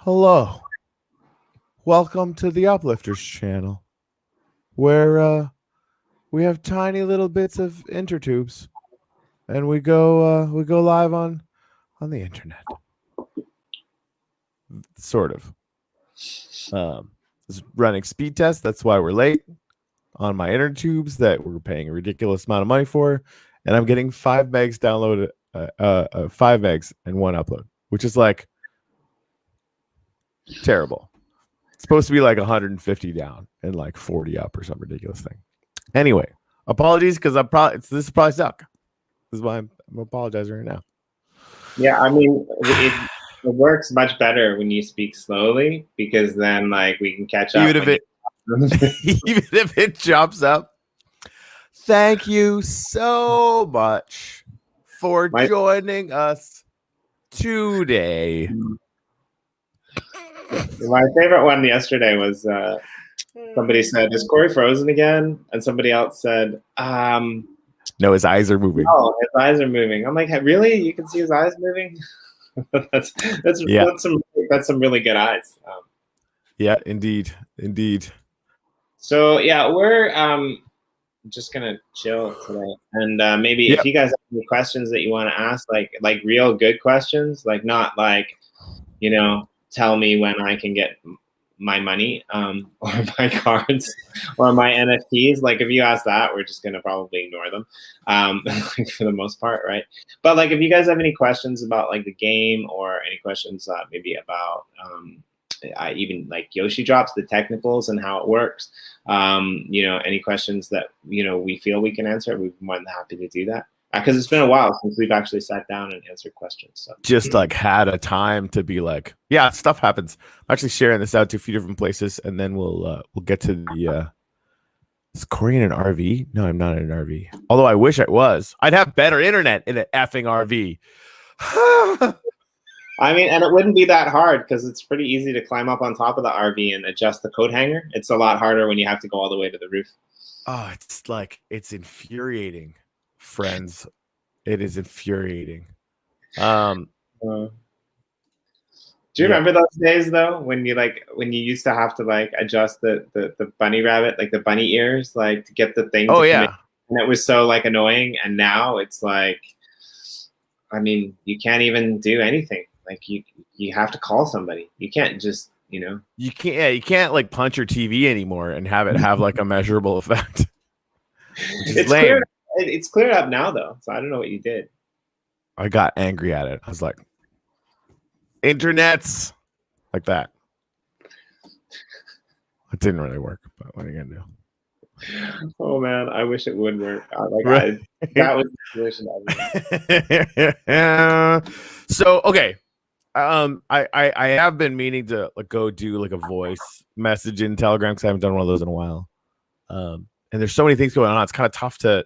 Hello. Welcome to the Uplifters channel, where we have tiny little bits of intertubes, and we go live on the internet. Sort of. This is running speed test. That's why we're late on my intertubes that we're paying a ridiculous amount of money for, and I'm getting 5 megs downloaded, 5 megs and 1 upload, which is like terrible. It's supposed to be like 150 down and like 40 up or some ridiculous thing. Anyway, apologies because this is probably suck. This is why I'm apologizing right now. Yeah, I mean, it works much better when you speak slowly because then like we can catch up. Even if it jumps up. Thank you so much for joining us today. My favorite one yesterday was somebody said, "Is Corey frozen again?" And somebody else said, "No, his eyes are moving." Oh, his eyes are moving. I'm like, really? You can see his eyes moving? that's some really good eyes. Yeah, indeed. So yeah, we're just gonna chill today, and maybe if you guys have any questions that you want to ask, like real good questions, like not like, tell me when I can get my money or my cards or my NFTs. Like if you ask that, we're just gonna probably ignore them for the most part, right? But like if you guys have any questions about like the game or any questions maybe about even like Yoshi drops, the technicals and how it works, any questions that we feel we can answer, we're more than happy to do that. Because it's been a while since we've actually sat down and answered questions. So. Just like had a time to be like, yeah, stuff happens. I'm actually sharing this out to a few different places, and then we'll get to the. Is Corey in an RV? No, I'm not in an RV. Although I wish I was. I'd have better internet in an effing RV. I mean, and it wouldn't be that hard because it's pretty easy to climb up on top of the RV and adjust the coat hanger. It's a lot harder when you have to go all the way to the roof. Oh, it's infuriating. Friends, it is infuriating. Do you remember those days though when you used to have to like adjust the bunny rabbit, like the bunny ears, like to get the thing? Oh yeah, and it was so like annoying. And now it's like, I mean, you can't even do anything. Like you have to call somebody. You can't just you can't like punch your TV anymore and have it have like a measurable effect. It's cleared up now though, so I don't know what you did. I got angry at it. I was like, internets like that. It didn't really work, but what are you gonna do? Oh man, I wish it would work. That was the solution. So okay, I have been meaning to like go do like a voice message in Telegram because I haven't done one of those in a while. And there's so many things going on. It's kind of tough to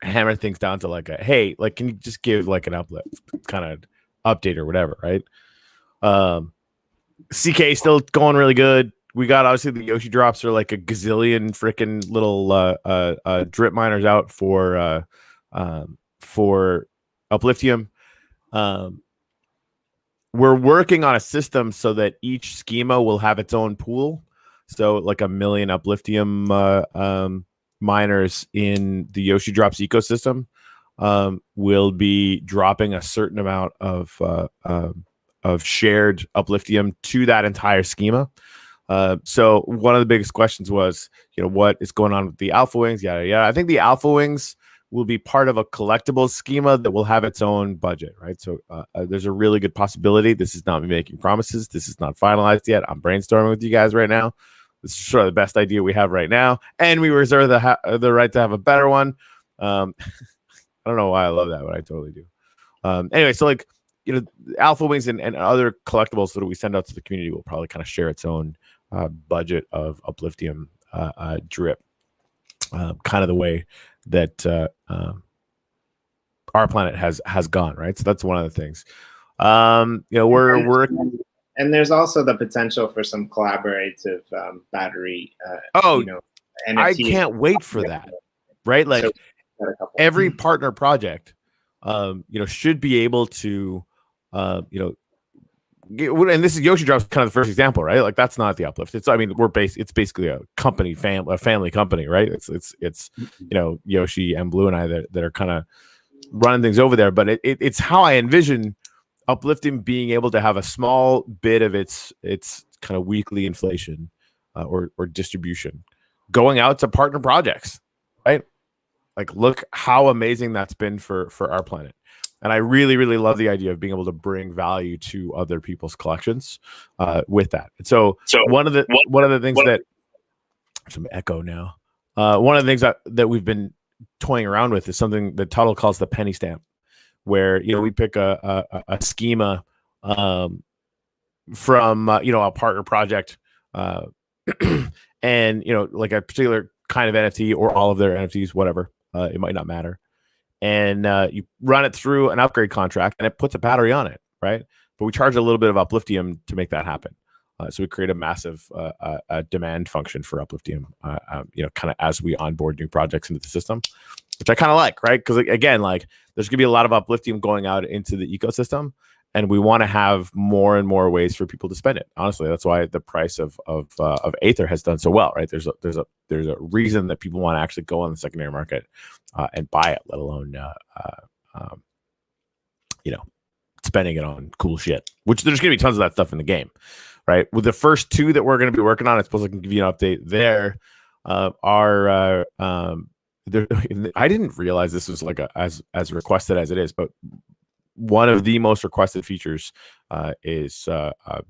hammer things down to like a, hey, like, can you just give like an uplift kind of update or whatever, right? CK still going really good. We got obviously the Yoshi drops are like a gazillion freaking little drip miners out for Upliftium. We're working on a system so that each schema will have its own pool. So like 1 million Upliftium miners in the Yoshi drops ecosystem will be dropping a certain amount of shared Upliftium to that entire schema. So one of the biggest questions was, what is going on with the Alpha Wings? Yeah. I think the Alpha Wings will be part of a collectible schema that will have its own budget, right? So there's a really good possibility. This is not me making promises. This is not finalized yet. I'm brainstorming with you guys right now. This is sort of the best idea we have right now, and we reserve the right to have a better one. I don't know why I love that, but I totally do. Anyway, so like Alpha Wings and other collectibles that we send out to the community will probably kind of share its own budget of Upliftium drip, kind of the way that our planet has gone, right? So that's one of the things. We're and there's also the potential for some collaborative battery. NFT. I can't wait for that, right? Like every partner project, should be able to, and this is Yoshi Drops kind of the first example, right? Like that's not the Uplift. It's it's basically a company a family company, right? It's Yoshi and Blue and I that are kind of running things over there, but it's how I envision Uplifting being able to have a small bit of its kind of weekly inflation or distribution going out to partner projects, right? Like, look how amazing that's been for our planet. And I really, really love the idea of being able to bring value to other people's collections with that. And so one of the things that some echo now. One of the things that we've been toying around with is something that Tuttle calls the penny stamp, where we pick a schema from a partner project, and like a particular kind of NFT or all of their NFTs, whatever. It might not matter. And you run it through an upgrade contract and it puts a battery on it, right? But we charge a little bit of Upliftium to make that happen. So we create a massive demand function for Upliftium, kind of as we onboard new projects into the system, which I kind of like, right? Because again, like there's gonna be a lot of Upliftium going out into the ecosystem, and we want to have more and more ways for people to spend it. Honestly, that's why the price of Aether has done so well, right? There's a reason that people want to actually go on the secondary market and buy it, let alone spending it on cool shit. Which there's gonna be tons of that stuff in the game, right? With the first two that we're gonna be working on, I suppose I can give you an update there. I didn't realize this was like as requested as it is, but one of the most requested features is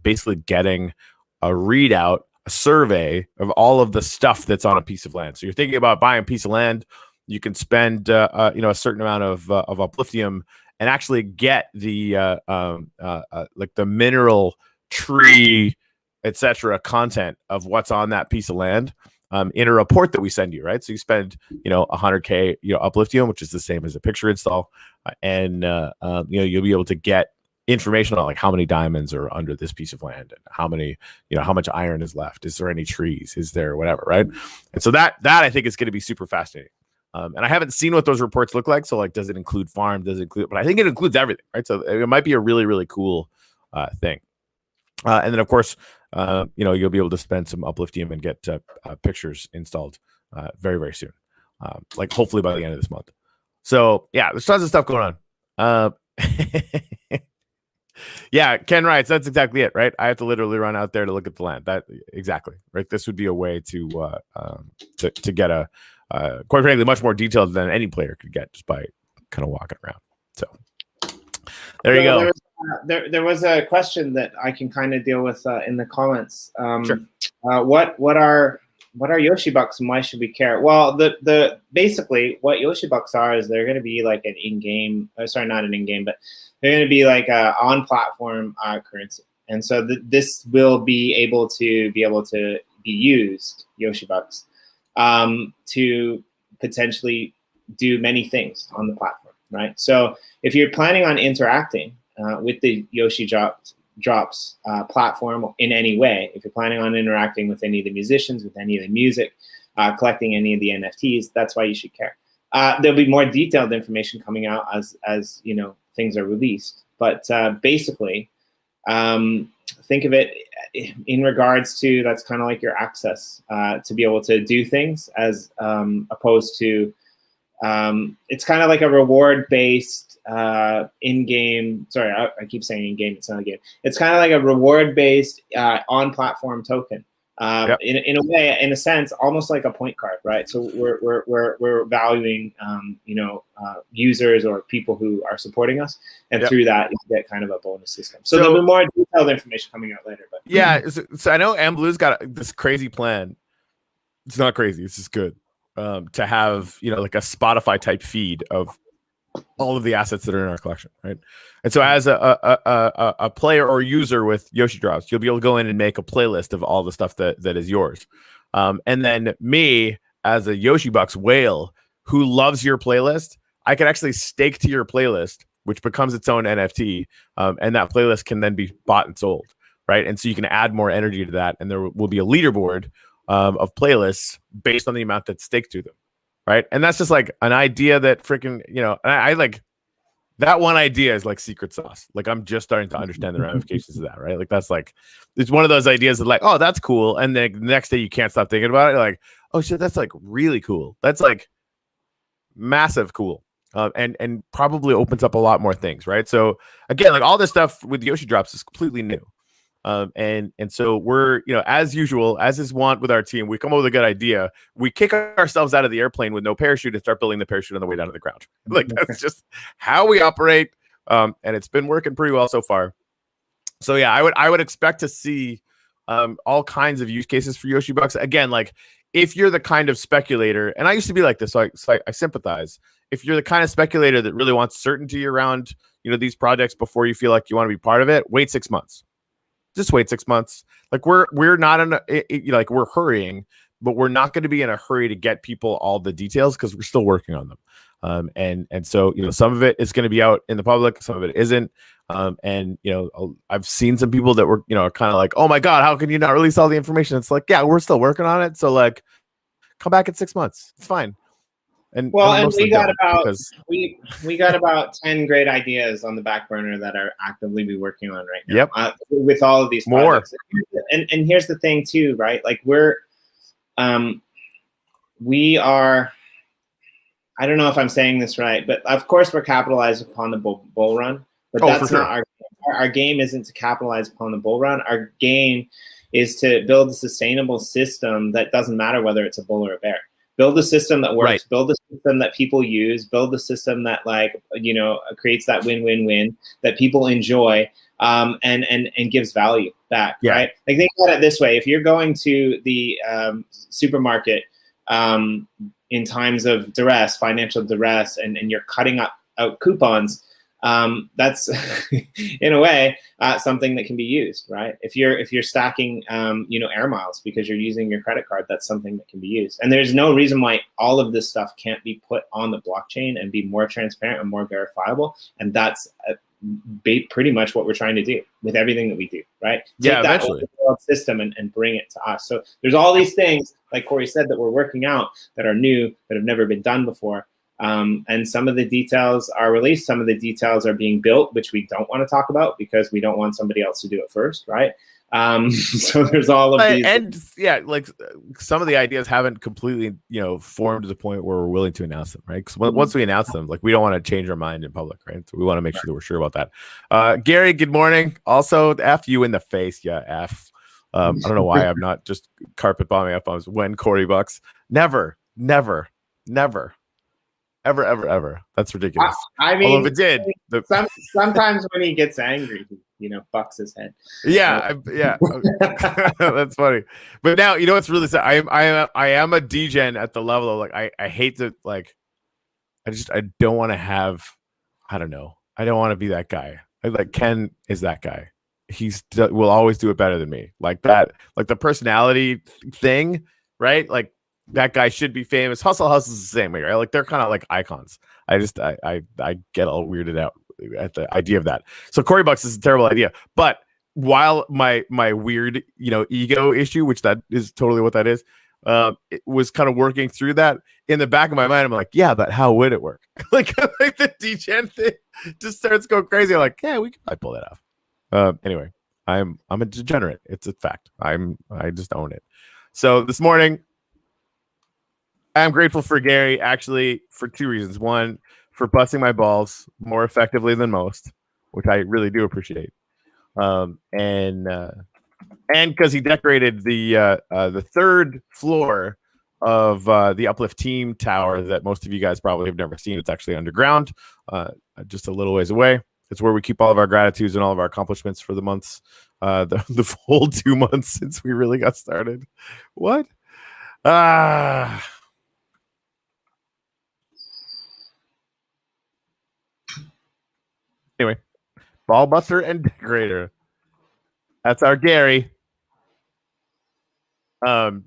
basically getting a readout, a survey of all of the stuff that's on a piece of land. So you're thinking about buying a piece of land, you can spend a certain amount of Upliftium and actually get the like the mineral, tree, etc. content of what's on that piece of land in a report that we send you, right? So you spend 100K Upliftium, which is the same as a picture install, and you'll be able to get information on like how many diamonds are under this piece of land and how many how much iron is left, is there any trees, is there whatever, right? And so that I think is going to be super fascinating. And I haven't seen what those reports look like, so like does it include farm, does it include, but I think it includes everything, right? So it might be a really, really cool thing. And then of course you'll be able to spend some Upliftium and get pictures installed very, very soon, like hopefully by the end of this month. So yeah, there's tons of stuff going on. Yeah, Ken writes, that's exactly it, right? I have to literally run out there to look at the land. That exactly, right? This would be a way to get a quite frankly much more detailed than any player could get just by kind of walking around. So there you go. There was a question that I can kind of deal with in the comments. Sure. What are Yoshi Bucks and why should we care? Well, the basically what Yoshi Bucks are is they're going to be like an in-game, not an in-game, but they're going to be like a on-platform currency, and so this will be able to be used, Yoshi Bucks, to potentially do many things on the platform, right? So if you're planning on interacting with the Yoshi Drops platform in any way, if you're planning on interacting with any of the musicians, with any of the music, collecting any of the NFTs, that's why you should care. There'll be more detailed information coming out as things are released. But basically, think of it in regards to that's kind of like your access to be able to do things, as opposed to it's kind of like a reward-based in-game. Sorry, I keep saying in-game. It's not a game. It's kind of like a reward-based on-platform token. Yep. In a way, in a sense, almost like a point card, right? So we're valuing users or people who are supporting us, and Yep. through that you get kind of a bonus system. So there'll be more detailed information coming out later. But yeah, so I know Blue's got this crazy plan. It's not crazy. It's just good to have like a Spotify type feed of all of the assets that are in our collection, right? And so as a player or user with Yoshi Drops, you'll be able to go in and make a playlist of all the stuff that is yours. And then me, as a Yoshi Bucks whale who loves your playlist, I can actually stake to your playlist, which becomes its own NFT, and that playlist can then be bought and sold, right? And so you can add more energy to that, and there will be a leaderboard of playlists based on the amount that's staked to them. Right. And that's just like an idea that freaking, I like that one idea is like secret sauce. Like I'm just starting to understand the ramifications of that, right? Like that's like it's one of those ideas that like, oh, that's cool, and then the next day you can't stop thinking about it. You're like, oh shit, that's like really cool. That's like massive cool. And probably opens up a lot more things, right? So again, like all this stuff with Yoshi drops is completely new. And so we're, as usual, as is wont with our team, we come up with a good idea. We kick ourselves out of the airplane with no parachute and start building the parachute on the way down to the ground. Like that's just how we operate. And it's been working pretty well so far. So yeah, I would expect to see all kinds of use cases for Yoshi Bucks. Again, like if you're the kind of speculator, and I used to be like this, so I sympathize. If you're the kind of speculator that really wants certainty around, these projects before you feel like you want to be part of it, wait 6 months. Just wait 6 months. Like we're not in like we're hurrying, but we're not going to be in a hurry to get people all the details because we're still working on them. And so some of it is going to be out in the public, some of it isn't. And I've seen some people that were kind of like, oh my god, how can you not release all the information? It's like, yeah, we're still working on it. So like, come back in 6 months. It's fine. And we got about 10 great ideas on the back burner that are actively be working on right now. Yep. With all of these projects. And here's the thing too, right? Like we are, I don't know if I'm saying this right, but of course we're capitalized upon the bull run, but that's not our game isn't to capitalize upon the bull run. Our game is to build a sustainable system that doesn't matter whether it's a bull or a bear. Build a system that works, build a system that people use, build a system that creates that win-win-win that people enjoy, and gives value back, right? Like think about it this way. If you're going to the supermarket in times of duress, financial duress, and you're cutting out coupons, that's in a way something that can be used, right? If you're stacking air miles because you're using your credit card, that's something that can be used. And there's no reason why all of this stuff can't be put on the blockchain and be more transparent and more verifiable. And that's pretty much what we're trying to do with everything that we do, right? Take that old system and bring it to us. So there's all these things, like Corey said, that we're working out that are new, that have never been done before. And some of the details are released, some of the details are being built, which we don't want to talk about because we don't want somebody else to do it first, right? So there's all of these, and like some of the ideas haven't completely formed to the point where we're willing to announce them, right? Because once we announce them, like we don't want to change our mind in public, right? So we want to make sure that we're sure about that. Gary, good morning. Also, F you in the face, F. I don't know why I'm not just carpet bombing F-bombs when Corey Bucks. Never. Ever. That's ridiculous. I mean, although if it did, sometimes when he gets angry, he bucks his head. Yeah. That's funny. But now what's really sad. I am a degen at the level of like I hate to like I don't want to have I don't want to be that guy. Like Ken is that guy. Will always do it better than me. Like that, like the personality thing, right? Like that guy should be famous. Hustle is the same way, right? Like they're kind of like icons. I get all weirded out at the idea of that. So Corey Bucks is a terrible idea. But while my weird, ego issue, which that is totally what that is, it was kind of working through that in the back of my mind. I'm like, yeah, but how would it work? like the degen thing just starts going crazy. I'm like, yeah, we could probably pull that off. Anyway, I'm a degenerate. It's a fact. I just own it. So this morning, I'm grateful for Gary, actually, for two reasons. One, for busting my balls more effectively than most, which I really do appreciate. And because he decorated the third floor of the Uplift Team Tower that most of you guys probably have never seen. It's actually underground, just a little ways away. It's where we keep all of our gratitudes and all of our accomplishments for the months, the full 2 months since we really got started. What? Anyway, ball buster and decorator. That's our Gary. And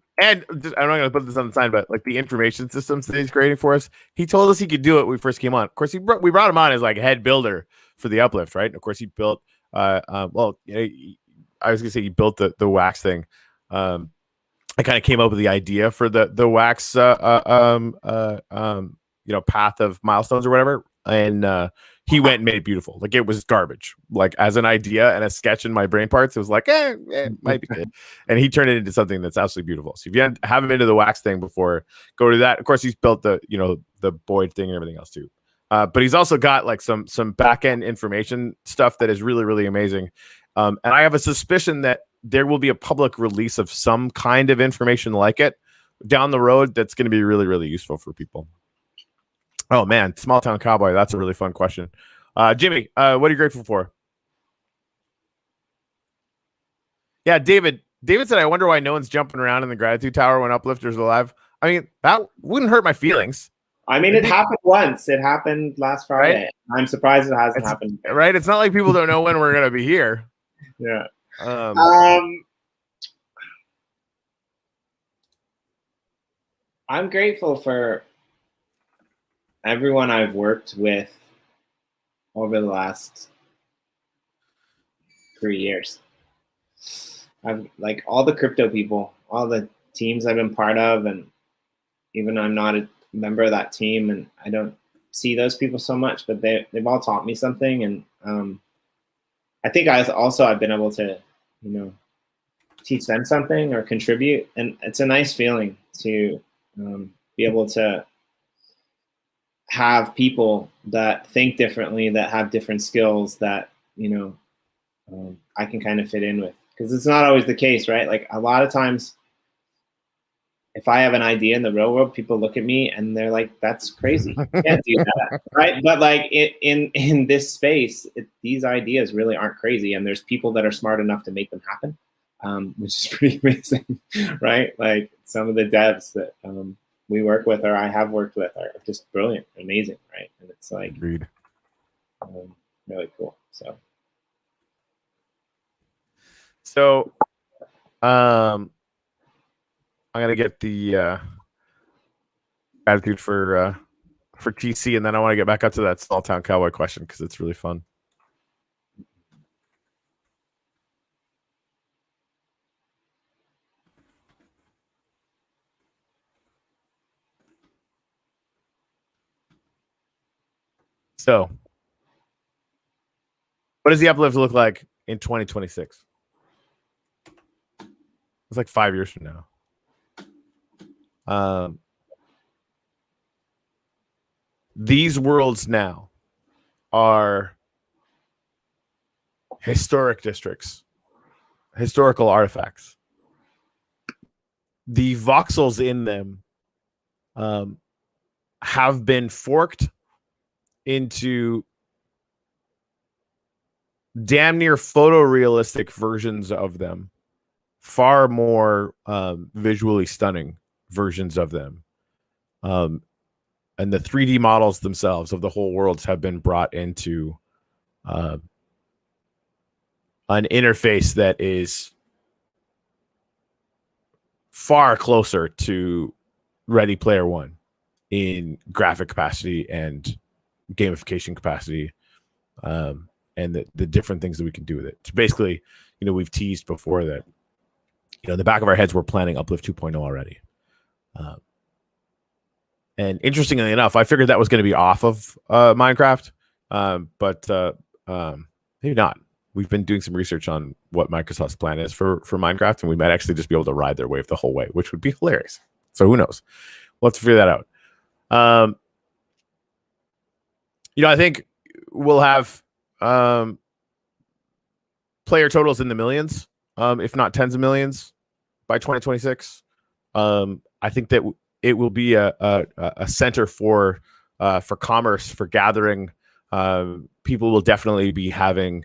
just, I'm not going to put this on the sign, but like the information systems that he's creating for us, he told us he could do it when we first came on. Of course, we brought him on as like head builder for the Uplift, right? And of course, he built. I was going to say he built the wax thing. I kind of came up with the idea for the wax, path of milestones or whatever. And he went and made it beautiful. Like it was garbage. Like as an idea and a sketch in my brain parts, it was like, might be good. And he turned it into something that's absolutely beautiful. So if you haven't been to the wax thing before, go to that. Of course, he's built the Boyd thing and everything else too. But he's also got like some back end information stuff that is really, really amazing. And I have a suspicion that there will be a public release of some kind of information like it down the road that's going to be really, really useful for people. Oh man, small town cowboy. That's a really fun question. Jimmy, what are you grateful for? Yeah, David. David said, I wonder why no one's jumping around in the gratitude tower when Uplifters are live. I mean, that wouldn't hurt my feelings. I mean, it happened once. It happened last Friday. Right? I'm surprised it hasn't happened. Right? It's not like people don't know when we're going to be here. Yeah. I'm grateful for everyone I've worked with over the last 3 years. I've like all the crypto people, all the teams I've been part of, and even I'm not a member of that team and I don't see those people so much, but they've all taught me something. And I think I've been able to, teach them something or contribute. And it's a nice feeling to be able to have people that think differently, that have different skills that, I can kind of fit in with. Because it's not always the case, right? Like a lot of times, if I have an idea in the real world, people look at me and they're like, that's crazy. You can't do that, right? But like in this space, these ideas really aren't crazy. And there's people that are smart enough to make them happen, which is pretty amazing, right? Like some of the devs that we work with or I have worked with are just brilliant, amazing, right? And it's like really cool. So I'm gonna get the attitude for GC, and then I want to get back up to that small town cowboy question because it's really fun. So, what does the uplift look like in 2026? It's like 5 years from now. These worlds now are historic districts, historical artifacts. The voxels in them have been forked into damn near photorealistic versions of them, far more visually stunning versions of them. And the 3D models themselves of the whole worlds have been brought into an interface that is far closer to Ready Player One in graphic capacity and gamification capacity, and the different things that we can do with it. So basically, we've teased before that, in the back of our heads, we're planning Uplift 2.0 already. And interestingly enough, I figured that was going to be off of Minecraft, but maybe not. We've been doing some research on what Microsoft's plan is for Minecraft, and we might actually just be able to ride their wave the whole way, which would be hilarious. So who knows? We'll have to figure that out. I think we'll have player totals in the millions, if not tens of millions, by 2026. I think that it will be a center for commerce, for gathering. People will definitely be having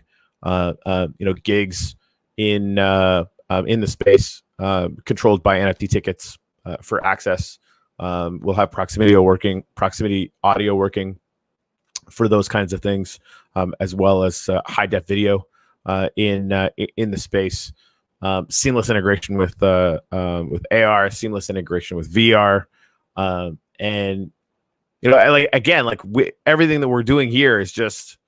gigs in the space, controlled by NFT tickets for access. We'll have proximity audio working for those kinds of things, as well as high def video in the space. Seamless integration with AR, seamless integration with VR, and everything that we're doing here is just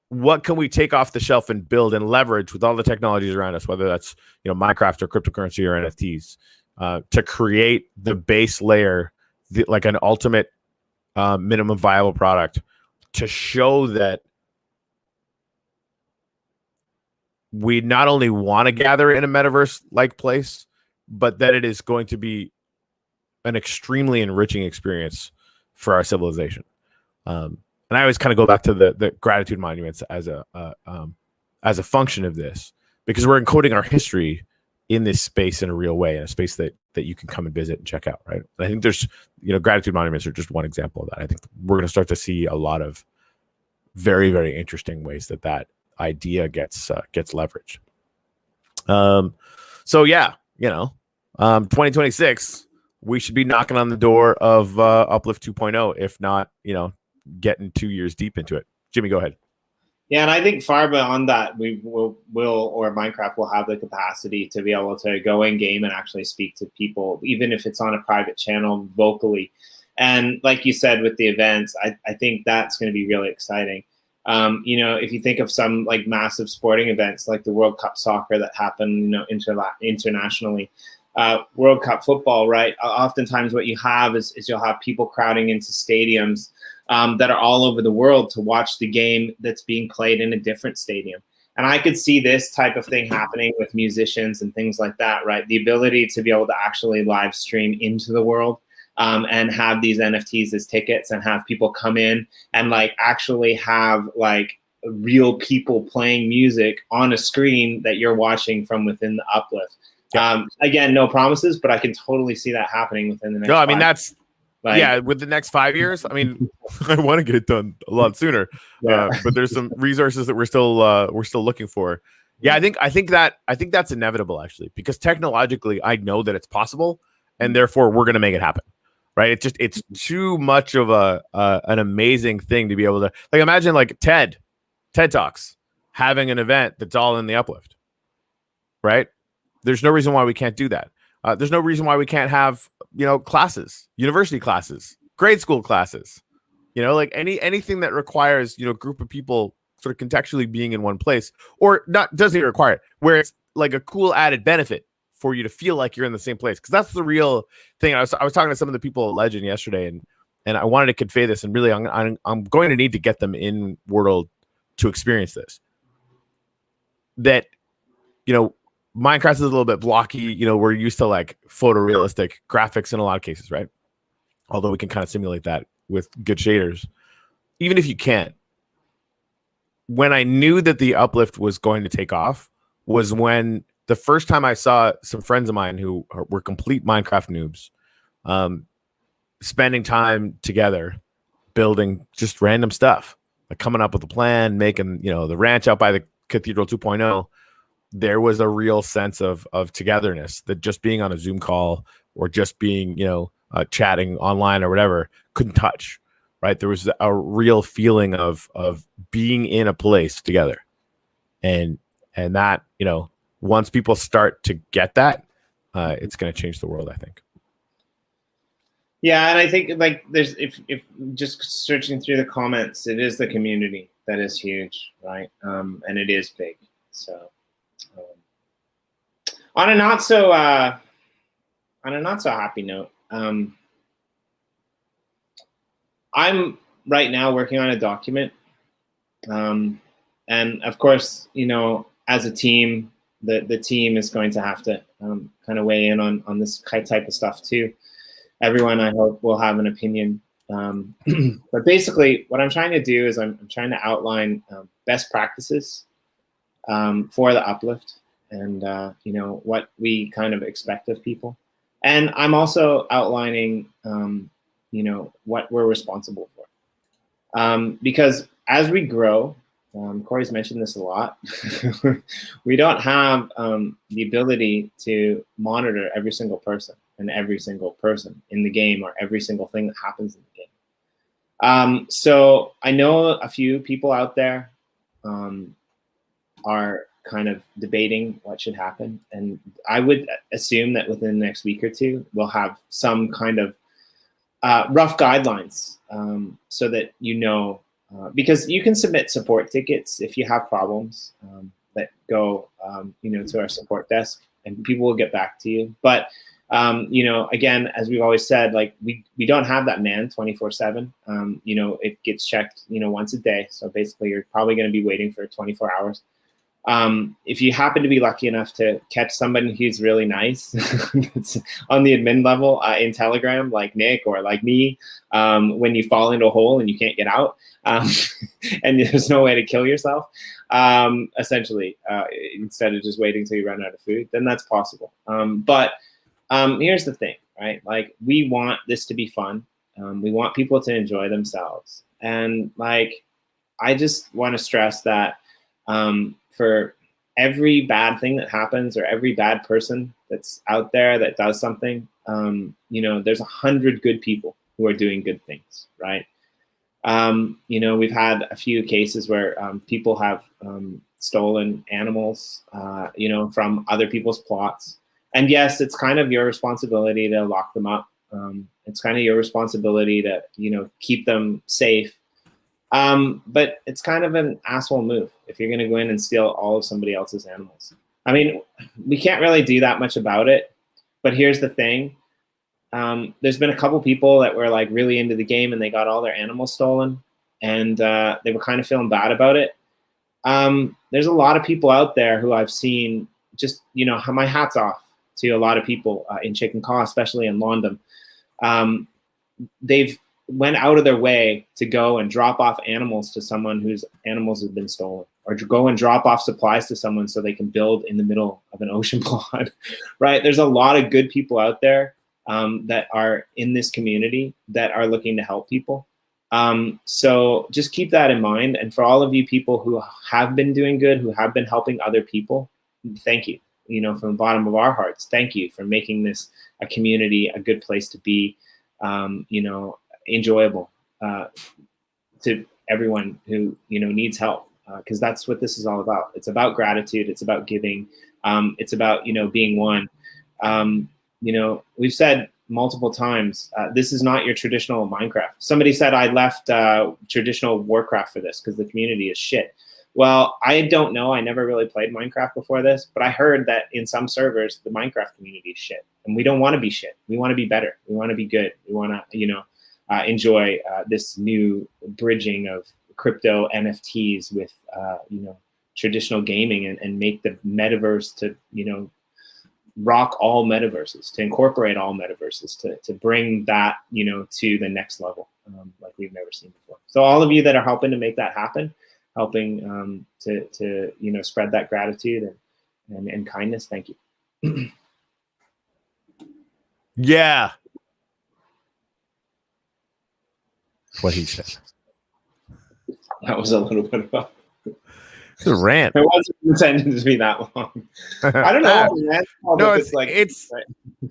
what can we take off the shelf and build and leverage with all the technologies around us, whether that's Minecraft or cryptocurrency or NFTs, to create the base layer, like an ultimate minimum viable product to show that we not only want to gather in a metaverse-like place, but that it is going to be an extremely enriching experience for our civilization. And I always kind of go back to the gratitude monuments as a function of this, because we're encoding our history in this space in a real way, in a space that you can come and visit and check out, right? And I think there's, gratitude monuments are just one example of that. I think we're going to start to see a lot of very, very interesting ways that idea gets leveraged. So yeah, 2026, we should be knocking on the door of Uplift 2.0, if not, getting 2 years deep into it. Jimmy, go ahead. Yeah, and I think far beyond that, we will or Minecraft will have the capacity to be able to go in game and actually speak to people, even if it's on a private channel vocally. And like you said with the events, I think that's going to be really exciting. If you think of some like massive sporting events like the World Cup soccer that happen, internationally, World Cup football, right? Oftentimes what you have is you'll have people crowding into stadiums that are all over the world to watch the game that's being played in a different stadium. And I could see this type of thing happening with musicians and things like that, right? The ability to be able to actually live stream into the world and have these NFTs as tickets and have people come in and like actually have like real people playing music on a screen that you're watching from within the Uplift. Again, no promises, but I can totally see that happening within the next. No, I mean, that's with the next 5 years. I mean, I want to get it done a lot sooner, but there's some resources that we're still looking for. Yeah, I think that's inevitable actually, because technologically, I know that it's possible, and therefore we're going to make it happen. Right? It's too much of an amazing thing to be able to imagine like TED Talks having an event that's all in the Uplift. Right? There's no reason why we can't do that. There's no reason why we can't have, classes, university classes, grade school classes, anything that requires, a group of people sort of contextually being in one place, or doesn't even require it, where it's like a cool added benefit for you to feel like you're in the same place. Because that's the real thing. I was talking to some of the people at Legend yesterday, and I wanted to convey this, and really I'm going to need to get them in world to experience this. That, Minecraft is a little bit blocky. We're used to like photorealistic graphics in a lot of cases, right? Although we can kind of simulate that with good shaders. Even if you can't, when I knew that the Uplift was going to take off was when the first time I saw some friends of mine who were complete Minecraft noobs, spending time together, building just random stuff, like coming up with a plan, making, the ranch out by the Cathedral 2.0. There was a real sense of togetherness that just being on a Zoom call or just being, chatting online or whatever couldn't touch, right? There was a real feeling of being in a place together. And that, once people start to get that, it's going to change the world, I think. Yeah, and I think like there's if just searching through the comments, it is the community that is huge, right? And it is big. So on a not so happy note, I'm right now working on a document, and of course, as a team, the team is going to have to kind of weigh in on this type of stuff too. Everyone, I hope, will have an opinion. But basically, what I'm trying to do is I'm trying to outline best practices for the Uplift, and what we kind of expect of people. And I'm also outlining what we're responsible for. Because as we grow, Corey's mentioned this a lot, we don't have the ability to monitor every single person and every single person in the game or every single thing that happens in the game. So I know a few people out there are kind of debating what should happen. And I would assume that within the next week or two, we'll have some kind of rough guidelines so that because you can submit support tickets if you have problems that go to our support desk, and people will get back to you. But You know, again, as we've always said, like we don't have that man 24/7. You know, it gets checked, you know, once a day. So basically you're probably going to be waiting for 24 hours. If you happen to be lucky enough to catch somebody who's really nice on the admin level in Telegram, like Nick or like me, when you fall into a hole and you can't get out, and there's no way to kill yourself, essentially, instead of just waiting till you run out of food, then that's possible. But here's the thing, right? Like, we want this to be fun. We want people to enjoy themselves. And like, I just want to stress that for every bad thing that happens or every bad person that's out there that does something, you know, there's 100 good people who are doing good things, right? You know, we've had a few cases where people have stolen animals, you know, from other people's plots. And yes, it's kind of your responsibility to lock them up. It's kind of your responsibility to, you know, keep them safe. But it's kind of an asshole move if you're going to go in and steal all of somebody else's animals. I mean, we can't really do that much about it. But here's the thing. There's been a couple people that were like really into the game and they got all their animals stolen, and they were kind of feeling bad about it. There's a lot of people out there who I've seen, just, you know, my hat's off to a lot of people in Chicken Caw, especially in London. They've went out of their way to go and drop off animals to someone whose animals have been stolen, or to go and drop off supplies to someone so they can build in the middle of an ocean plot, right? There's a lot of good people out there that are in this community that are looking to help people. So just keep that in mind. And for all of you people who have been doing good, who have been helping other people, thank you. You know, from the bottom of our hearts, thank you for making this a community, a good place to be, you know, enjoyable to everyone who, you know, needs help, because that's what this is all about. It's about gratitude. It's about giving. It's about, you know, being one. You know, we've said multiple times, this is not your traditional Minecraft. Somebody said I left traditional Warcraft for this because the community is shit. Well, I don't know. I never really played Minecraft before this, but I heard that in some servers, the Minecraft community is shit. And we don't want to be shit. We want to be better. We want to be good. We want to, you know, enjoy this new bridging of crypto NFTs with, you know, traditional gaming, and make the metaverse to, you know, rock all metaverses, to incorporate all metaverses, to bring that, you know, to the next level, like we've never seen before. So all of you that are helping to make that happen, helping to you know, spread that gratitude and kindness, thank you. Yeah. What he said. That was a little bit of it's a rant. It wasn't intended to be that long. I don't know. Man. No,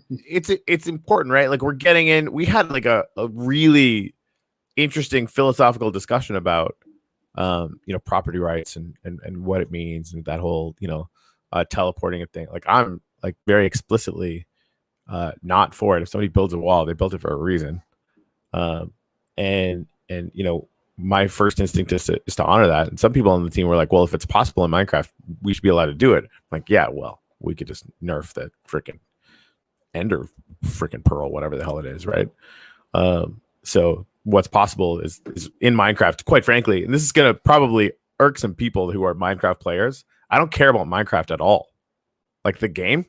it's important, right? Like, we're getting in. We had like a really interesting philosophical discussion about you know, property rights and what it means, and that whole, you know, teleporting thing. Like, I'm like very explicitly not for it. If somebody builds a wall, they built it for a reason. And you know, my first instinct is to honor that. And some people on the team were like, well, if it's possible in Minecraft, we should be allowed to do it. I'm like, yeah, well, we could just nerf the freaking ender freaking pearl, whatever the hell it is, right? So what's possible is in Minecraft, quite frankly, and this is going to probably irk some people who are Minecraft players. I don't care about Minecraft at all. Like, the game,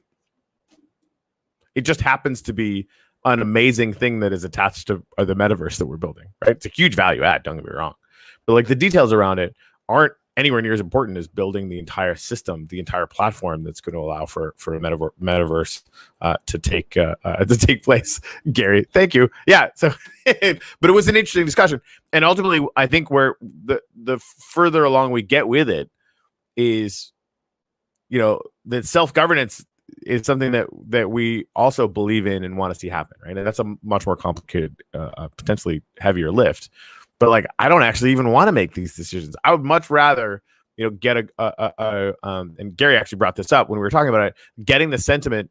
it just happens to be an amazing thing that is attached to the metaverse that we're building, right? It's a huge value add, don't get me wrong. But like, the details around it aren't anywhere near as important as building the entire system, the entire platform that's going to allow for a metaverse to take place. Gary, thank you. Yeah. So, but it was an interesting discussion, and ultimately, I think where the further along we get with it is, you know, that self-governance is something that we also believe in and want to see happen, right? And that's a much more complicated, potentially heavier lift. But like, I don't actually even want to make these decisions. I would much rather, you know, get and Gary actually brought this up when we were talking about it, getting the sentiment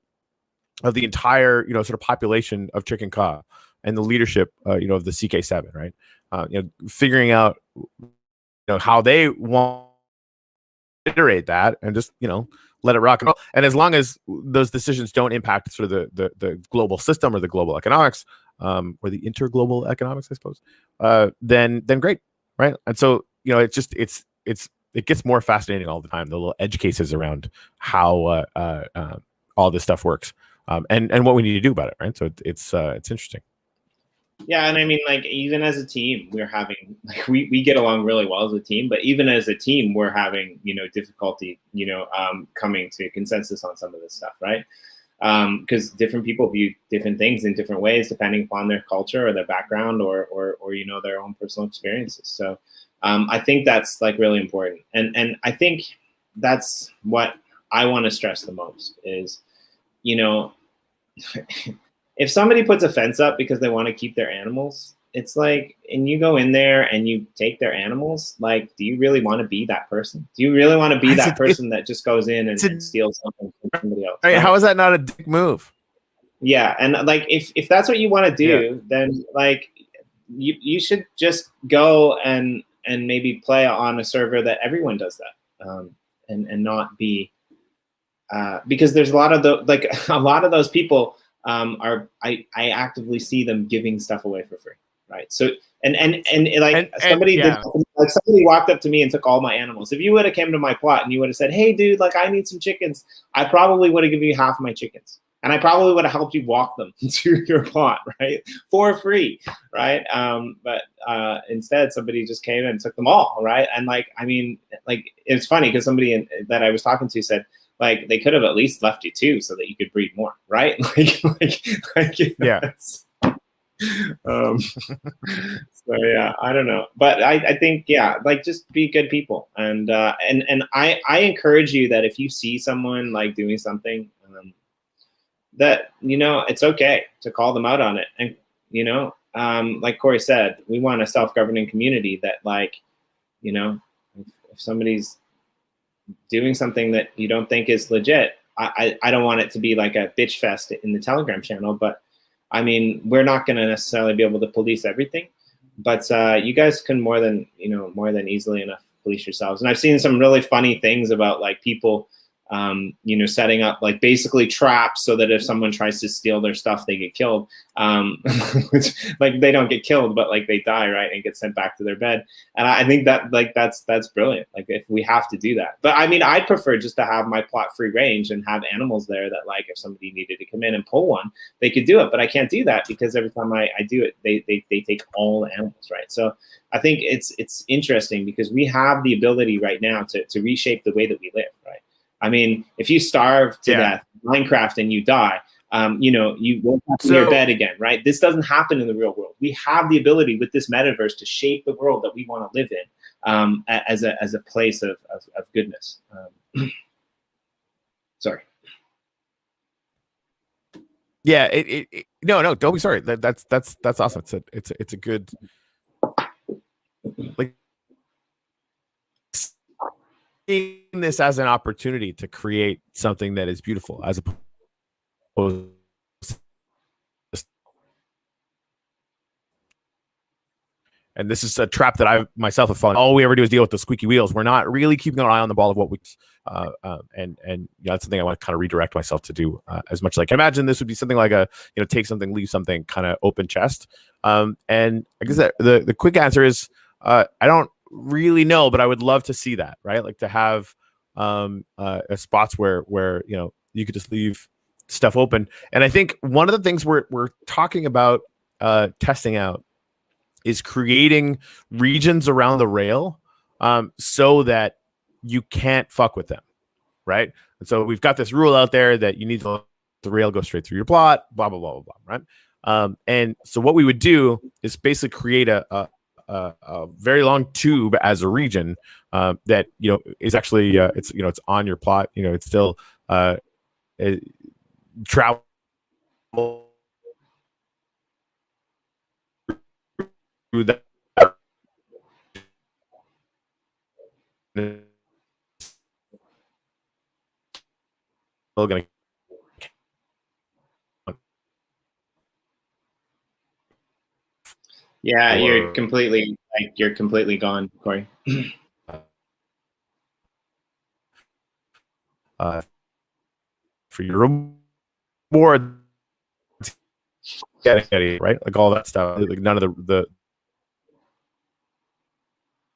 of the entire, you know, sort of population of Chicken Caw and the leadership, you know, of the CK7, right? You know, figuring out, you know, how they want to iterate that, and just, you know, let it rock and roll. And as long as those decisions don't impact sort of the global system or the global economics, or the interglobal economics, I suppose, then great, right? And so, you know, it gets more fascinating all the time. The little edge cases around how all this stuff works, and what we need to do about it, right? So it's interesting. Yeah, and I mean, like, even as a team, we're having, like, we get along really well as a team, but even as a team, we're having, you know, difficulty, you know, coming to consensus on some of this stuff, right? Because different people view different things in different ways depending upon their culture or their background or you know, their own personal experiences. So I think that's like really important, and I think that's what I want to stress the most is, you know, if somebody puts a fence up because they want to keep their animals, it's like, and you go in there and you take their animals, like, do you really want to be that person? Do you really want to be that person that just goes in and steals something from somebody else? Right? How is that not a dick move? Yeah, and like, if that's what you want to do, then like, you should just go and maybe play on a server that everyone does that, and not be, because there's a lot of a lot of those people I actively see them giving stuff away for free, right? So somebody walked up to me and took all my animals. If you would have came to my plot and you would have said, "Hey, dude, like, I need some chickens," I probably would have given you half of my chickens, and I probably would have helped you walk them to your plot, right, for free, right? But instead, somebody just came and took them all, right? And like, I mean, like, it's funny because somebody that I was talking to said, like, they could have at least left you 2 so that you could breed more, right? like yeah. So yeah, I don't know, but I think, yeah, like, just be good people, and I encourage you that if you see someone like doing something, that, you know, it's okay to call them out on it, and, you know, like Corey said, we want a self-governing community that, like, you know, if somebody's doing something that you don't think is legit, I don't want it to be like a bitch fest in the Telegram channel, but I mean, we're not going to necessarily be able to police everything, but you guys can more than easily enough police yourselves. And I've seen some really funny things about, like, people, you know, setting up, like, basically traps so that if someone tries to steal their stuff, they get killed. Which, like, they don't get killed, but like, they die, right, and get sent back to their bed. And I think that, like, that's brilliant. Like, if we have to do that, but I mean, I'd prefer just to have my plot free range and have animals there that, like, if somebody needed to come in and pull one, they could do it. But I can't do that because every time I do it, they take all the animals, right? So I think it's interesting because we have the ability right now to reshape the way that we live, right? I mean, if you starve to death in Minecraft and you die, you know, you won't have to your bed again, right? This doesn't happen in the real world. We have the ability with this metaverse to shape the world that we want to live in, as a place of goodness. Sorry. Yeah. No, don't be sorry. That's awesome. It's a good, like, seeing this as an opportunity to create something that is beautiful, as opposed to, and this is a trap that I myself have fallen. All we ever do is deal with the squeaky wheels. We're not really keeping an eye on the ball of what we, and you know, that's something I want to kind of redirect myself to do, as much as I can imagine. This would be something like a, you know, take something, leave something, kind of open chest. And I guess that the quick answer is, I don't really know, but I would love to see that, right? Like, to have spots where you know, you could just leave stuff open. And I think one of the things we're talking about testing out is creating regions around the rail, so that you can't fuck with them, right? And so we've got this rule out there that you need to let the rail go straight through your plot, blah blah blah blah blah, right? And so what we would do is basically create a very long tube as a region, that, you know, is actually, it's, you know, it's on your plot, you know, it's still travel through that. Still gonna, Yeah, you're completely gone, Corey. for your reward, right? Like all that stuff. Like none of the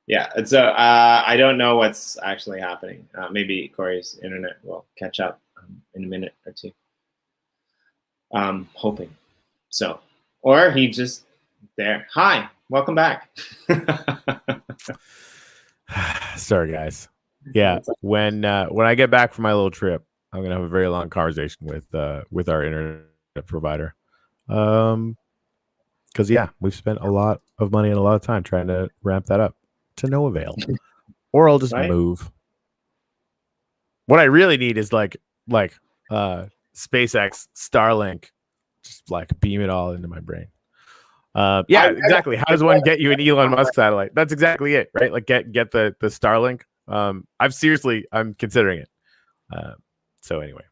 Yeah, it's I don't know what's actually happening. Maybe Corey's internet will catch up in a minute or two. Hoping so, or he just there. Hi, welcome back. Sorry, guys. Yeah, when I get back from my little trip, I'm gonna have a very long conversation with our internet provider. Because yeah, we've spent a lot of money and a lot of time trying to ramp that up to no avail, or I'll just move. What I really need is like SpaceX Starlink, just like beam it all into my brain. Yeah, exactly. How does one get you an Elon Musk satellite? That's exactly it, right? Like get the Starlink. I'm considering it. So anyway.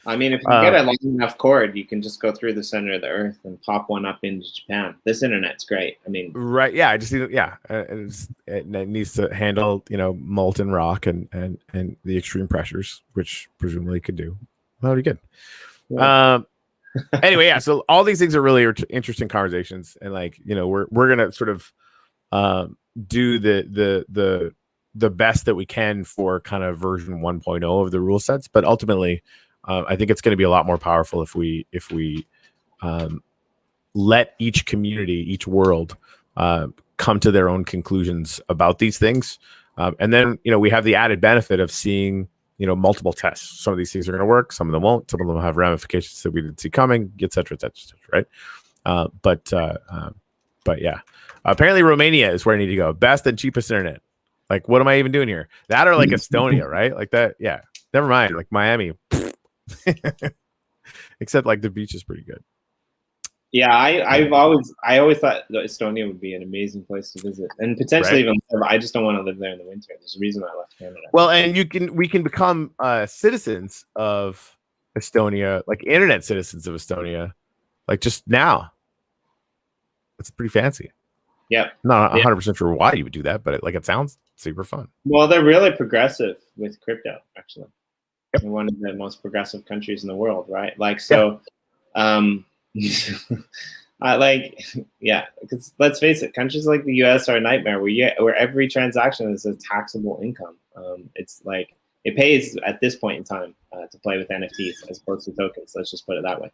I mean, if you get a long enough cord, you can just go through the center of the earth and pop one up into Japan. This internet's great. I mean, right? Yeah, I just need it needs to handle molten rock and the extreme pressures, which presumably could do. That'll be good. Yeah. Anyway, yeah. So all these things are really interesting conversations, and like we're gonna sort of do the best that we can for kind of version 1.0 of the rule sets, but ultimately. I think it's going to be a lot more powerful if we let each community, each world, come to their own conclusions about these things, and then we have the added benefit of seeing multiple tests. Some of these things are going to work, some of them won't. Some of them have ramifications that we didn't see coming, et cetera, right? But yeah, apparently Romania is where I need to go. Best and cheapest internet. Like, what am I even doing here? That or like Estonia, right? Like that. Yeah. Never mind. Like Miami. Except like the beach is pretty good. Yeah, I always thought that Estonia would be an amazing place to visit, and potentially even live. I just don't want to live there in the winter. There's a reason I left Canada. Well, and we can become citizens of Estonia, like internet citizens of Estonia, like just now. It's pretty fancy. Yeah, not 100% sure why you would do that, but it sounds super fun. Well, they're really progressive with crypto, actually. They're one of the most progressive countries in the world, right? Like, so, because let's face it, countries like the U.S. are a nightmare where every transaction is a taxable income. It's like it pays at this point in time to play with NFTs as opposed to tokens. Let's just put it that way.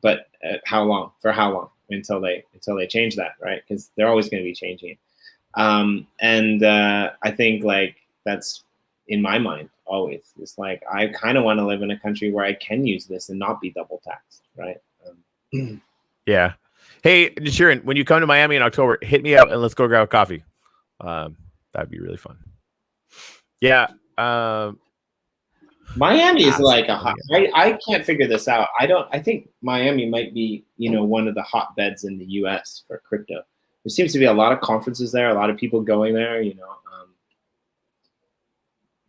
But how long? For how long? Until they change that, right? Because they're always going to be changing. And I think like that's in my mind always. It's like I kind of want to live in a country where I can use this and not be double taxed, right? Yeah. Hey, Sharon, when you come to Miami in October, hit me up and let's go grab a coffee. That'd be really fun. Yeah. Miami is like I can't figure this out. I think Miami might be, one of the hotbeds in the US for crypto. There seems to be a lot of conferences there, a lot of people going there,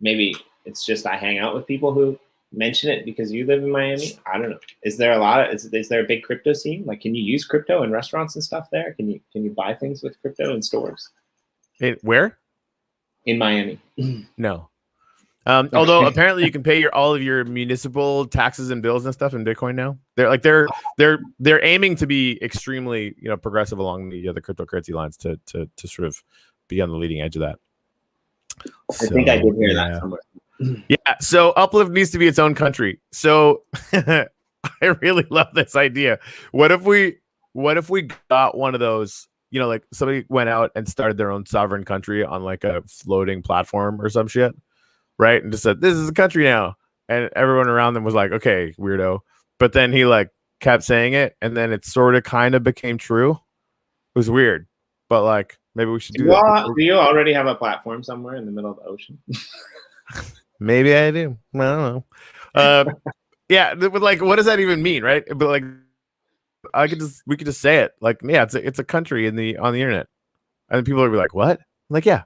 maybe it's just I hang out with people who mention it because you live in Miami. I don't know. Is there is there a big crypto scene? Like, can you use crypto in restaurants and stuff there? Can you buy things with crypto in stores? Where? In Miami. No. Although apparently you can pay all of your municipal taxes and bills and stuff in Bitcoin now. They're aiming to be extremely progressive along the cryptocurrency lines to sort of be on the leading edge of that. I think I did hear that somewhere. Yeah, so Uplift needs to be its own country. So I really love this idea. What if we got one of those, like somebody went out and started their own sovereign country on like a floating platform or some shit, right? And just said, this is a country now. And everyone around them was like, okay, weirdo. But then he like kept saying it, and then it sort of kind of became true. It was weird. But like, maybe we should do that. Do you already have a platform somewhere in the middle of the ocean? Maybe I do. I don't know. Yeah, but like, what does that even mean, right? But like, we could just say it. Like, yeah, it's a country on the internet, and then people will be like, what? I'm like, yeah,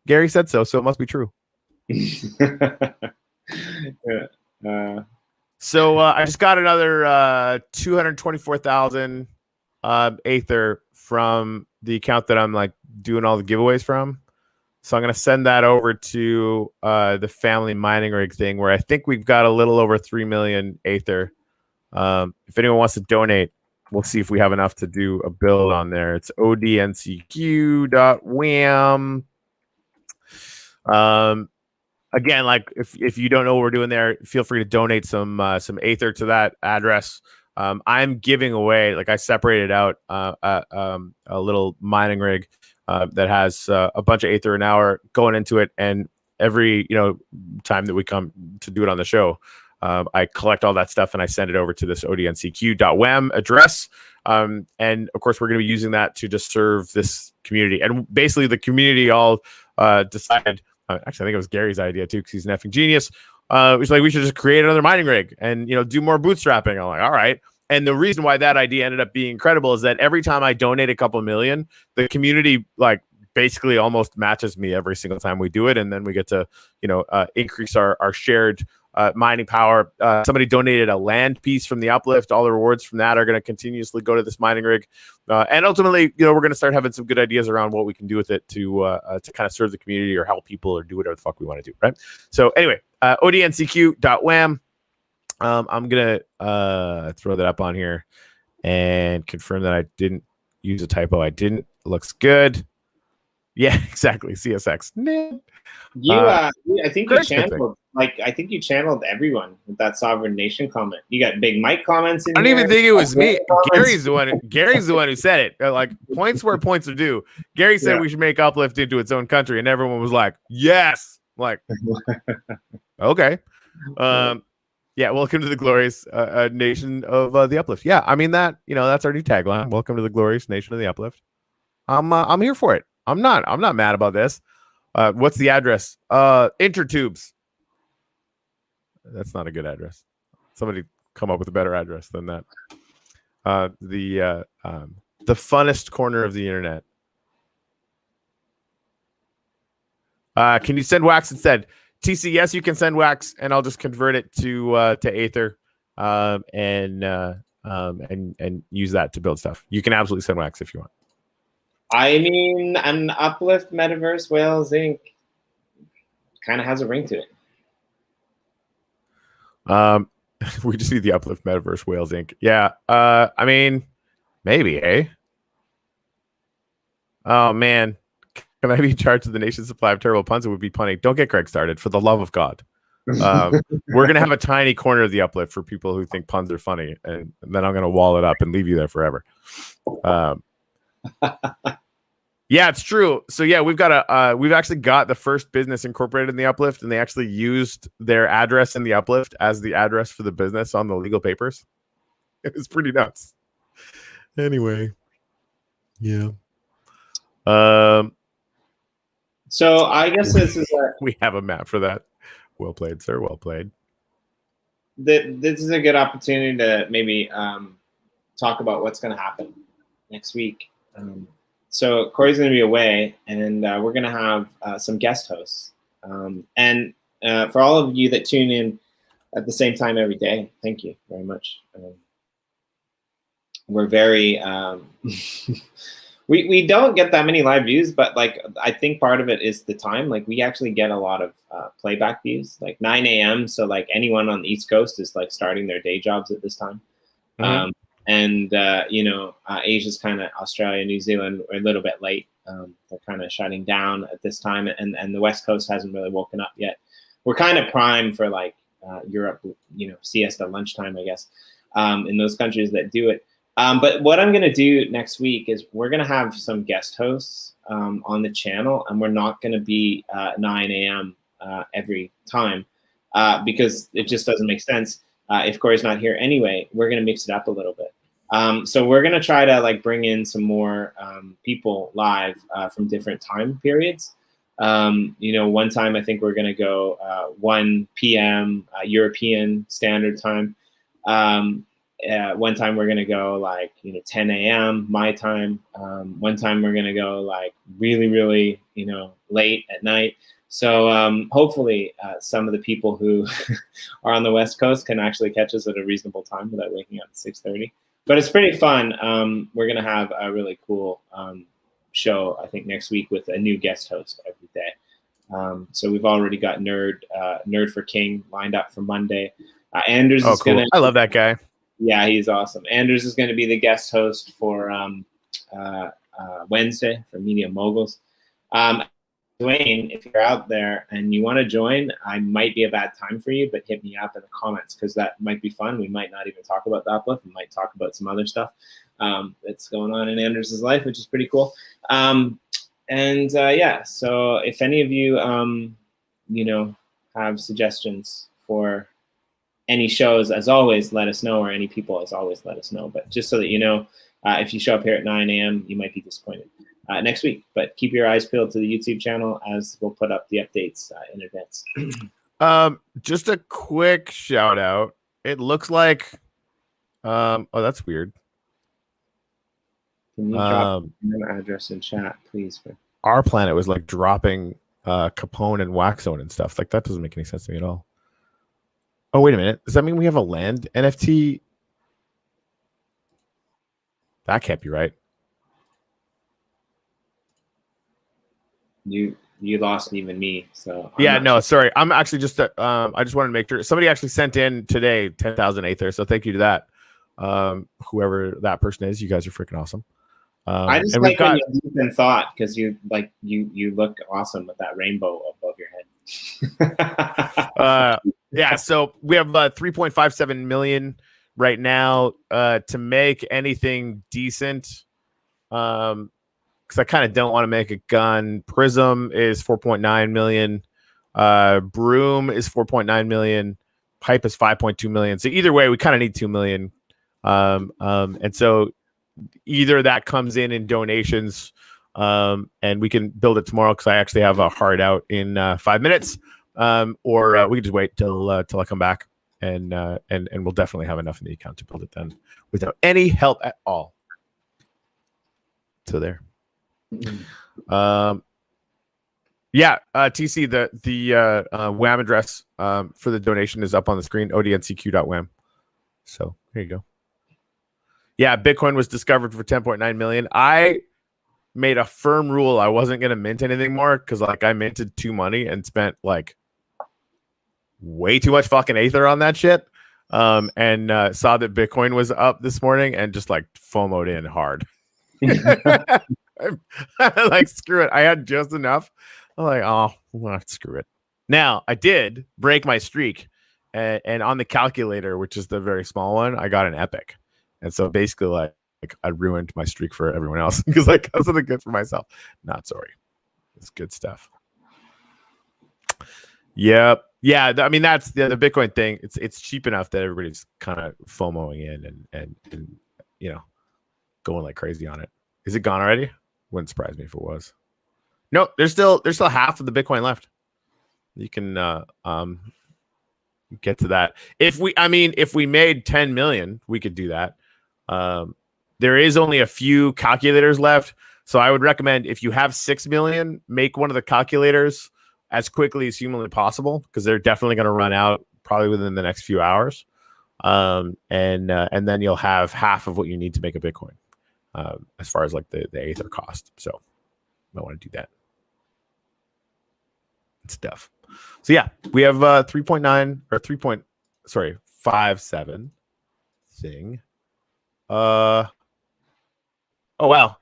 Gary said so it must be true. So I just got another 224,000 Aether from the account that I'm like doing all the giveaways from. So I'm going to send that over to the family mining rig thing, where I think we've got a little over 3 million Aether. If anyone wants to donate, we'll see if we have enough to do a build on there. It's odncq.wham. Again, like if you don't know what we're doing there, feel free to donate some Aether to that address. I'm giving away, like I separated out a little mining rig that has a bunch of Aether an hour going into it, and every time that we come to do it on the show, I collect all that stuff and I send it over to this odncq.wem address. And of course, we're going to be using that to just serve this community. And basically, the community all decided. Actually, I think it was Gary's idea too, because he's an effing genius. It was like, we should just create another mining rig and do more bootstrapping. I'm like, all right. And the reason why that idea ended up being incredible is that every time I donate a couple million, the community like basically almost matches me every single time we do it, and then we get to increase our shared mining power. Somebody donated a land piece from the Uplift. All the rewards from that are going to continuously go to this mining rig, and ultimately, we're going to start having some good ideas around what we can do with it to kind of serve the community or help people or do whatever the fuck we want to do, right? So anyway, odncq.wham. I'm gonna throw that up on here and confirm that I didn't use a typo. I didn't. Looks good. Yeah, exactly. CSX. I think you channeled everyone with that sovereign nation comment. You got Big Mike comments in I don't here. even think it was me. Gary's the one who said it. Like, points where points are due. Gary said we should make Uplift into its own country, and everyone was like, yes. Like, okay. Yeah, welcome to the glorious nation of the Uplift. Yeah, I mean that's our new tagline. Welcome to the glorious nation of the Uplift. I'm here for it. I'm not mad about this. What's the address? Intertubes. That's not a good address. Somebody come up with a better address than that. The funnest corner of the internet. Can you send wax instead? TC, yes, you can send wax, and I'll just convert it to Aether, and use that to build stuff. You can absolutely send wax if you want. I mean, an Uplift Metaverse Whales Inc. kind of has a ring to it. We just need the Uplift Metaverse Whales Inc. Yeah. I mean, maybe, eh? Oh man. Can I be charged with the nation's supply of terrible puns? It would be punny. Don't get Craig started, for the love of God. We're going to have a tiny corner of the Uplift for people who think puns are funny, and then I'm going to wall it up and leave you there forever. Yeah, it's true. So yeah, we've actually got the first business incorporated in the Uplift, and they actually used their address in the Uplift as the address for the business on the legal papers. It was pretty nuts. Anyway, yeah. So I guess this is we have a map for that. Well played, sir. Well played. This is a good opportunity to maybe talk about what's going to happen next week. So Corey's going to be away, and we're going to have some guest hosts. And for all of you that tune in at the same time every day, thank you very much. We're very we don't get that many live views, but like I think part of it is the time. Like we actually get a lot of playback views, like 9 a.m. So like anyone on the East Coast is like starting their day jobs at this time. Mm-hmm. Asia's kind of Australia, New Zealand are a little bit late. They're kind of shutting down at this time, and the West Coast hasn't really woken up yet. We're kind of primed for like Europe, siesta lunchtime, I guess, in those countries that do it. But what I'm going to do next week is we're going to have some guest hosts on the channel, and we're not going to be 9 a.m. Every time because it just doesn't make sense. If Corey's not here anyway, we're going to mix it up a little bit. So we're going to try to like bring in some more people live from different time periods. One time I think we're going to go 1 p.m. European Standard Time. One time we're going to go like 10 a.m. my time. One time we're going to go like really, really late at night. So hopefully some of the people who are on the West Coast can actually catch us at a reasonable time without waking up at 6:30. But it's pretty fun. We're going to have a really cool show, I think, next week with a new guest host every day. So we've already got Nerd for King lined up for Monday. Anders is cool. I love that guy. Yeah, he's awesome. Anders is going to be the guest host for Wednesday for Media Moguls. Dwayne, if you're out there and you want to join, I might be a bad time for you, but hit me up in the comments because that might be fun. We might not even talk about the Uplift. We might talk about some other stuff that's going on in Anders' life, which is pretty cool. Yeah, so if any of you, have suggestions for any shows, as always, let us know, or any people, as always, let us know. But just so that you know, if you show up here at 9 a.m., you might be disappointed next week. But keep your eyes peeled to the YouTube channel as we'll put up the updates in advance. Just a quick shout out. It looks like, oh, that's weird. Can you drop your address in chat, please? Our planet was like dropping Capone and Waxzone and stuff. Like, that doesn't make any sense to me at all. Oh, wait a minute. Does that mean we have a land NFT? That can't be right. You lost even me. So sorry. I'm actually just I just wanted to make sure somebody actually sent in today 10,000 Aether. So thank you to that. Whoever that person is, you guys are freaking awesome. I just like when you're deep in thought because you look awesome with that rainbow above your head. Yeah, so we have 3.57 million right now to make anything decent. Because I kind of don't want to make a gun. Prism is 4.9 million. Broom is 4.9 million. Pipe is 5.2 million. So either way, we kind of need 2 million. And so either that comes in donations, and we can build it tomorrow because I actually have a hard out in 5 minutes. Or we can just wait till I come back, and we'll definitely have enough in the account to build it then without any help at all. So there. TC, the WAM address for the donation is up on the screen, odncq.wam. So there you go. Yeah, Bitcoin was discovered for 10.9 million. I made a firm rule I wasn't going to mint anything more because I minted too money and spent way too much fucking Aether on that shit. And saw that Bitcoin was up this morning and just FOMO'd in hard. Screw it. I had just enough. I'm well, screw it. Now, I did break my streak, and on the calculator, which is the very small one, I got an epic. And so basically, I ruined my streak for everyone else because I got something good for myself. Not sorry. It's good stuff. Yep. Yeah. I mean, that's the Bitcoin thing. It's cheap enough that everybody's kind of FOMOing in and going like crazy on it. Is it gone already? Wouldn't surprise me if it was. No, there's still half of the Bitcoin left. You can get to that. If we made 10 million, we could do that. There is only a few calculators left. So I would recommend if you have 6 million, make one of the calculators as quickly as humanly possible because they're definitely going to run out probably within the next few hours. And then you'll have half of what you need to make a Bitcoin as far as the Aether cost. So I want to do that. Stuff. So yeah, we have 3.9 or 3.57 thing. Oh wow,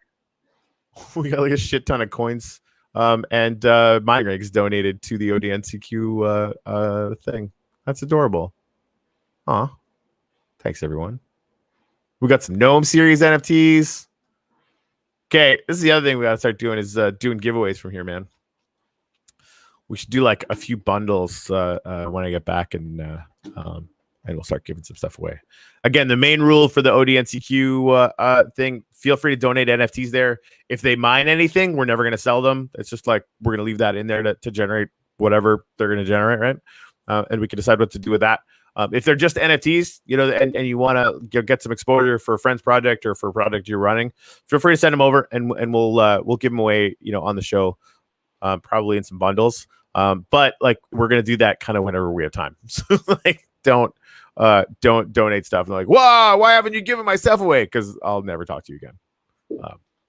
we got a shit ton of coins. And mining rigs donated to the ODNCQ thing. That's adorable. Aw. Thanks everyone. We got some Gnome series NFTs. Okay, this is the other thing we gotta start doing is doing giveaways from here, man. We should do a few bundles when I get back, and we'll start giving some stuff away. Again, the main rule for the ODNCQ thing: feel free to donate NFTs there. If they mine anything, we're never going to sell them. It's just we're going to leave that in there to generate whatever they're going to generate, right? And we can decide what to do with that. If they're just NFTs, and you want to get some exposure for a friend's project or for a project you're running, feel free to send them over, and we'll give them away, on the show. Probably in some bundles. But we're gonna do that kind of whenever we have time. So don't donate stuff and wow, why haven't you given my stuff away? Because I'll never talk to you again.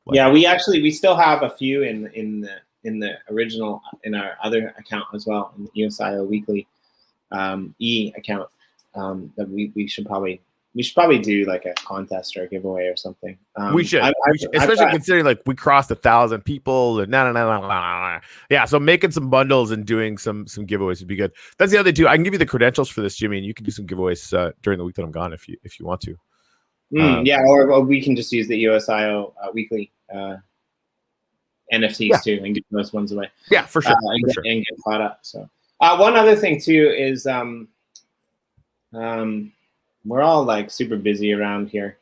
Like, yeah, we still have a few in the original, in our other account as well, in the EOSIO Weekly account, that we should probably do like a contest or a giveaway or something. We should, especially considering like we crossed 1,000 people. And yeah, so making some bundles and doing some giveaways would be good. That's the other two. I can give you the credentials for this, Jimmy, and you can do some giveaways during the week that I'm gone if you want to. Yeah, or we can just use the EOSIO Weekly NFTs too and give those ones away. Yeah, for sure. And get caught up. So one other thing too is we're all like super busy around here,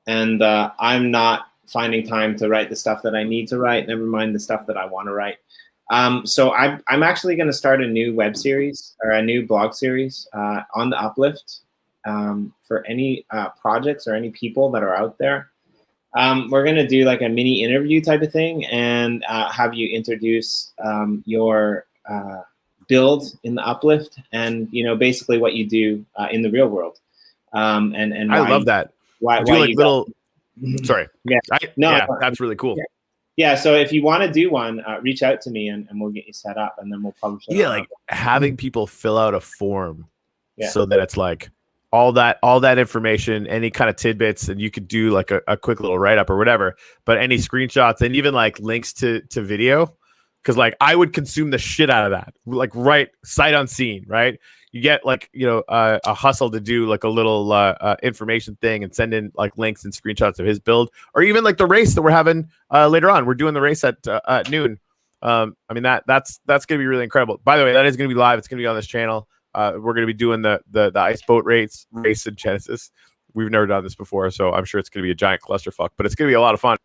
and I'm not finding time to write the stuff that I need to write, never mind the stuff that I want to write. So I'm actually going to start a new web series or a new blog series on the Uplift for any projects or any people that are out there. We're going to do like a mini interview type of thing and have you introduce your build in the Uplift and, basically what you do in the real world. And I love that. Why like little, sorry. Yeah. That's really cool. Yeah. So if you want to do one, reach out to me and we'll get you set up and then we'll publish it. Yeah. Like having people fill out a form so that it's like all that information, any kind of tidbits, and you could do like a quick little write-up or whatever, but any screenshots and even like links to video. Cause like I would consume the shit out of that, like right sight unseen, right? You get like, a hustle to do like a little information thing and send in like links and screenshots of his build, or even like the race that we're having later on. We're doing the race at noon. I mean, that's going to be really incredible. By the way, that is going to be live. It's going to be on this channel. We're going to be doing the ice boat race in Genesis. We've never done this before, so I'm sure it's going to be a giant clusterfuck, but it's going to be a lot of fun.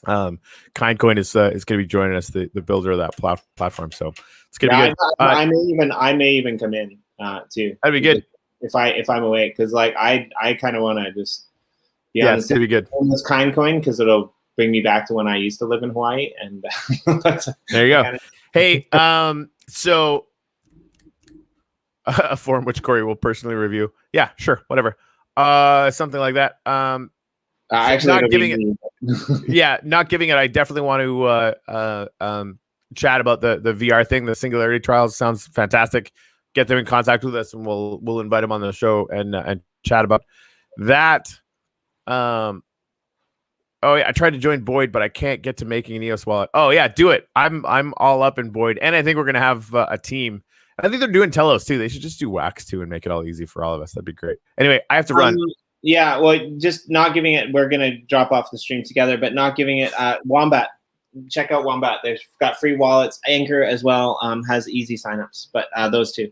Kindcoin is going to be joining us, the builder of that platform. So it's going to be good. I may even come in too. That'd be good if I'm awake, because like I kind of want to just it's going to be good on this Kindcoin because it'll bring me back to when I used to live in Hawaii. And there you go. Hey, so a form which Corey will personally review. Yeah, sure, whatever. Something like that. Actually, not giving it. Not giving it. I definitely want to chat about the VR thing. The Singularity Trials sounds fantastic. Get them in contact with us, and we'll invite them on the show and chat about that. Oh yeah, I tried to join Boyd, but I can't get to making an EOS wallet. Oh yeah, do it. I'm all up in Boyd, and I think we're gonna have a team. I think they're doing Telos too. They should just do Wax too and make it all easy for all of us. That'd be great. Anyway, I have to run. Yeah, well, just not giving it. We're gonna drop off the stream together, but not giving it. Wombat, check out Wombat. They've got free wallets. Anchor as well has easy signups, but those two.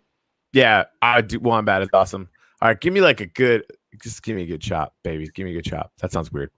Yeah, I do. Wombat is awesome. All right, give me a good chop, baby. Give me a good chop. That sounds weird.